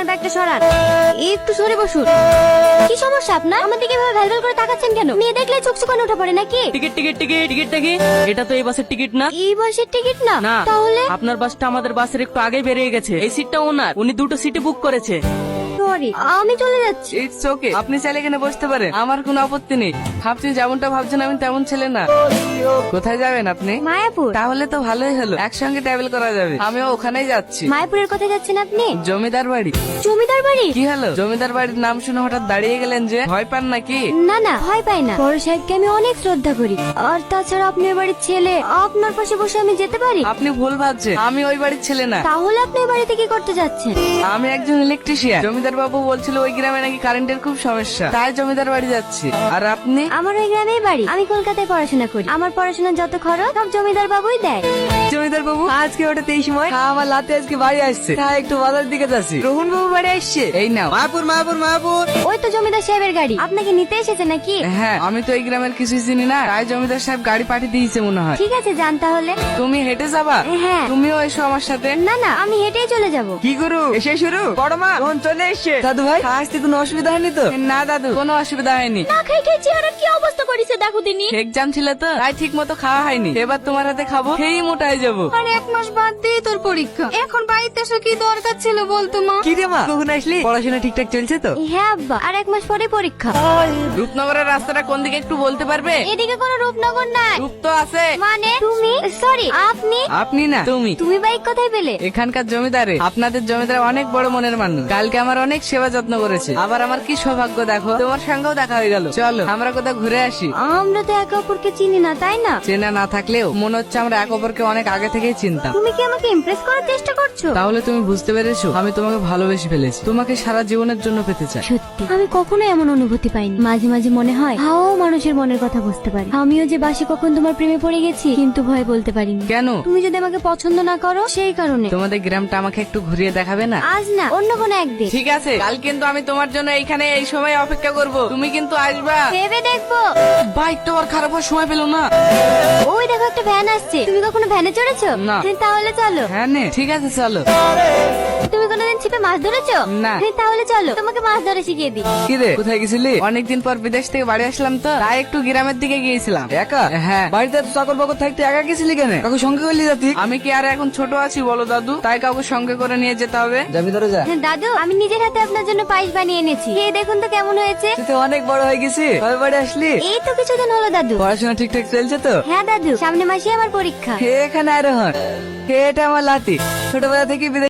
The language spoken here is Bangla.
আপনার ব্যাগটা সরান। একটু সরে বসুন। কি সমস্যা আপনার? আমার দিকে এভাবে ভ্যালভ্যাল করে তাকাচ্ছেন কেন? মেয়ে দেখলে চোখ চোখানো উঠে পড়ে নাকি? টিকিট টিকিট টিকিট টিকিট দেখি। এটা তো এই বাসের টিকিট না। এই বাসের টিকিট না? না, তাহলে আপনার বাসটা আমাদের বাসের একটু আগে বেরিয়ে গেছে। এই সিটটা ওনার, উনি দুটো সিটে বুক করেছে। সরি, আমি চলে যাচ্ছি। ইটস ওকে, আপনি চাইলে এখানে বসতে পারেন, আমার কোনো আপত্তি নেই। আপনি যেমনটা ভাবছেন আমি তেমন ছেলে না। কোথায় যাবেন আপনি? মায়াপুর। তাহলে তো ভালোই হলো, একসঙ্গে ট্রাভেল করা যাবে। আমিও ওখানেই যাচ্ছি। মায়াপুরের কোথায় যাচ্ছেন আপনি? জমিদার বাড়ি। জমিদার বাড়ি? কি হলো, জমিদার বাড়ির নাম শুনে হঠাৎ দাঁড়িয়ে গেলেন যে? ভয় পান নাকি? না না, ভয় পাই না। বড় সাহেবকে আমি অনেক শ্রদ্ধা করি। আর তাছাড়া আপনার বাড়ির ছেলে, আপনার পাশে বসে আমি যেতে পারি? আপনি ভুল ভাবছেন, আমি ওই বাড়ির ছেলে না। তাহলে আপনি ওই বাড়িতে কি করতে যাচ্ছেন? আমি একজন ইলেকট্রিশিয়ান। জমিদার বাবু বলছিল ওই গ্রামে নাকি কারেন্টের খুব সমস্যা, তাই জমিদার বাড়ি যাচ্ছি। আর আপনি? আমার ওই গ্রামেই বাড়ি। আমি কলকাতায় পড়াশোনা করি। আমার পড়াশোনার যত খরচ সব জমিদার বাবুই দেয়। জমিদার বাবু আজকে ওটাতে এই সময়? হ্যাঁ, আমার লাতে আজকে বাড়ি আসছে, তাই একটু বাজার দিকে যাচ্ছি। রোহন বাবু বাড়ি আসছে। এই নাও। মায়াপুর মায়াপুর মায়াপুর। ওই তো জমিদার সাহেবের গাড়ি। আপনাকে নিতে এসেছে নাকি? হ্যাঁ, আমি তো এই গ্রামের কিছুই চিনি না, তাই জমিদার সাহেব গাড়ি পাঠিয়ে দিয়েছে মনে হয়। ঠিক আছে, যান তাহলে। তুমি হেঁটে যাবা? হ্যাঁ। তুমিও এসো আমার সাথে। না না, আমি হেঁটেই চলে যাব। কি করু, এসে শুরু? বড় মা রোহন চলে এসছে। দাদু ভাই, আসতে কোনো অসুবিধা হয়নি তো? না দাদু, কোনো অসুবিধা হয়নি। না খাই খেয়ে চেহারা কি অবস্থা করেছে দেখো দিনি। এক্সাম ছিল তো, তাই ঠিক মতো খাওয়া হয়নি। এবার তোমার হাতে খাবো, খেয়েই মোটা হয়ে যাবো। আর 1 মাস বাদ দিয়ে তোর পরীক্ষা। এখন বাড়িতে এসে কি দরকার ছিল বলতো মা? কি রে মা, কখন আসলি? পড়াশোনা ঠিকঠাক চলছে তো? হ্যাঁ আব্বা, আর 1 মাস পরে পরীক্ষা। রূপনগরের রাস্তাটা কোন দিকে একটু বলতে পারবে? এদিকে কোনো রূপনগর নাই। রূপ তো আছে। মানে তুমি? সরি, আপনি? আপনি না, তুমি। তুমি বাইক কোথায় পেলে? এখানকার জমিদারে। আপনাদের জমিদার অনেক বড় মনের মানুষ। কালকে আমার অনেক সেবা যত্ন করেছে। আবার আমার কি সৌভাগ্য দেখো, তোমার সঙ্গেও দেখা হয়ে গেল। চলো আমরা কোথাও ঘুরে আসি। আমরা তো একে অপরকে চিনি না, তাই না? চেনা না থাকলেও মনে হচ্ছে আমরা এক অপরকে অনেক আগে থেকেই চিনতাম। তুমি কি আমাকে ইমপ্রেস করার চেষ্টা করছো? তাহলে তুমি বুঝতে পেরেছো আমি তোমাকে ভালোবেসে ফেলেছি, তোমাকে সারা জীবনের জন্য পেতে চাই। সত্যি আমি কখনো এমন অনুভূতি পাইনি। মাঝে মাঝে মনে হয় হাওয়াও মানুষের মনের কথা বুঝতে পারে। আমিও যে বাসে কখন তোমার প্রেমে পড়ে গেছি, কিন্তু ভয় বলতে পারিনি। কেন? তুমি যদি আমাকে পছন্দ না করো সেই কারণে। তোমাদের গ্রামটা আমাকে একটু ঘুরিয়ে দেখাবে না? আজ না, অন্য কোনো একদিন। ঠিক আছে, কাল কিন্তু আমি তোমার জন্য এইখানে এই সময় অপেক্ষা করব, তুমি কিন্তু আসবা। ভেবে দেখবো। বাইকটা আর খারাপ হওয়ার সময় পেলো না। ওই দেখো একটা ভ্যান আসছে। তুমি কখনো ভ্যানে চড়েছো? না। তাহলে চলো। হ্যাঁ নে, ঠিক আছে চলো। তুমি কোনোদিন ছিপে মাছ ধরেছো? না। তাহলে চলো, তোমাকে মাছ ধরে শিখিয়ে দিই। কি রে, কোথায় গেছিলি? অনেকদিন পর বিদেশ থেকে বাড়ি আসলাম তো, তাই একটু গ্রামের দিকে গিয়েছিলাম। একা? হ্যাঁ। বাড়িতে চাকর বাকর থাকতে একা গেছিলি কেন? কাকু সঙ্গে করলি যাতি? আমি কি আর এখন ছোট আছি বলো দাদু, তাই কাউকে সঙ্গে করে নিয়ে যেতে হবে। যাবি ধরে যা। দাদু, আমি নিজের হাতে আপনার জন্য পায়েস বানিয়ে এনেছি। খেয়ে দেখুন তো কেমন হয়েছে। তুই তো অনেক বড় হয়ে গেছি, কবে বাড়ি আসলি? এই তো কিছুদিন হলো দাদু। পড়াশোনা ঠিকঠাক চলছে তো? হ্যাঁ দাদু, সামনে মাসে আমার পরীক্ষা। এখানে আর হন, এটা আমার লাতি। ছোটবেলা থেকে বিদেশ